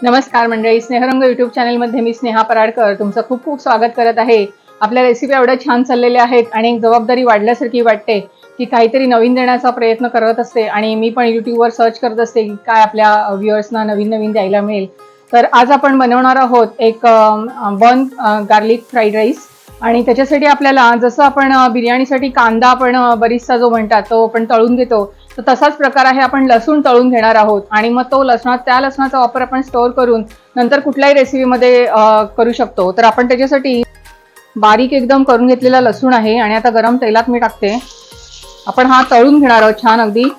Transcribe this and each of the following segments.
नमस्कार मंडळी, स्नेहरंग यूट्यूब चॅनलमध्ये मी स्नेहा पराडकर तुमचं खूप खूप स्वागत करत आहे. आपल्या रेसिपी एवढ्या छान चाललेल्या आहेत आणि एक जबाबदारी वाढल्यासारखी वाटते की काहीतरी नवीन देण्याचा प्रयत्न करत असते आणि मी पण यूट्यूबवर सर्च करत असते की काय आपल्या व्ह्युअर्सना नवीन नवीन द्यायला मिळेल. तर आज आपण बनवणार आहोत एक बन गार्लिक फ्राईड राईस. आणि त्याच्यासाठी आपल्याला जसं आपण बिर्याणीसाठी कांदा आपण बरीचसा जो म्हणतात तो आपण तळून घेतो, तर तसाच प्रकार आहे. आपण लसूण तळून घेणार आहोत आणि मग तो त्या लसणाचा वापर आपण स्टोअर करून नंतर कुठल्याही रेसिपीमध्ये करू शकतो. तर आपण त्याच्यासाठी बारीक एकदम करून घेतलेला लसूण आहे आणि आता गरम तेलात मी टाकते. आपण हा तळून घेणार आहोत छान, अगदी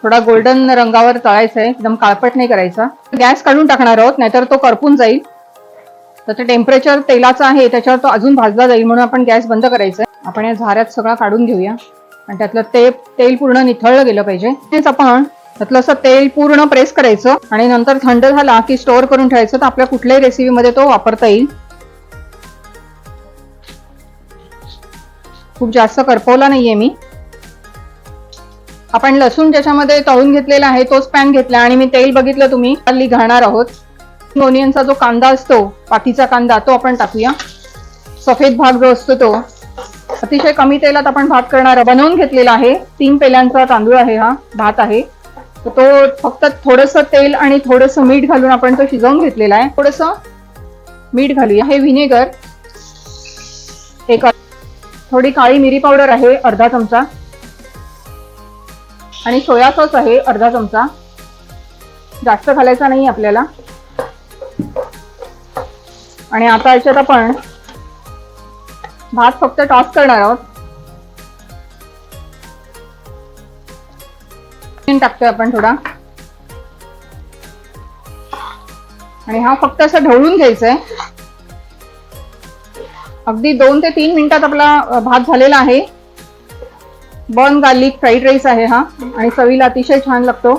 थोडा गोल्डन रंगावर तळायचा आहे, एकदम काळपट नाही करायचा. गॅस काढून टाकणार आहोत, नाहीतर तो करपून जाईल. त्याचं टेम्परेचर तेलाचं आहे त्याच्यावर तो अजून भाजला जाईल, म्हणून आपण गॅस बंद करायचा आहे. आपण या झाऱ्यात सगळं काढून घेऊया आणि त्यातलं तेल पूर्ण निथळलं गेलं पाहिजे. तेच आपण त्यातलं असं तेल पूर्ण प्रेस करायचं आणि नंतर थंड झाला की स्टोअर करून ठेवायचं, तर आपल्या कुठल्याही रेसिपीमध्ये तो वापरता येईल. खूप जास्त करपवला नाहीये मी. आपण लसूण ज्याच्यामध्ये तळून घेतलेला आहे तोच पॅन घेतला आणि मी तेल बघितलं तुम्ही खाली घालणार आहोत. ओनियनचा जो कांदा असतो, पातीचा कांदा, तो आपण टाकूया. सफेद भाग जो असतो तो अतिशय कमी तेलात आपण भात करणार बनवून घेतलेला आहे. 3 पेल्यांचा तांदूळ आहे, हा भात आहे. तर तो फक्त थोडंसं तेल आणि थोडंसं मीठ घालून आपण तो शिजवून घेतलेला आहे. थोडंसं मीठ घालूया. हे व्हिनेगर, एक थोडी काळी मिरी पावडर आहे अर्धा चमचा आणि सोया सॉस आहे अर्धा चमचा. जास्त घालायचा नाही आपल्याला. आणि आता याच्यात आपण भात फक्त टॉस करणार आहोत. टाकतोय आपण थोडा आणि हा फक्त असं ढवळून घ्यायचा आहे. अगदी 2 ते 3 मिनिटात आपला भात झालेला आहे. बन गार्लिक फ्राईड राईस आहे हा आणि चवीला अतिशय छान लागतो.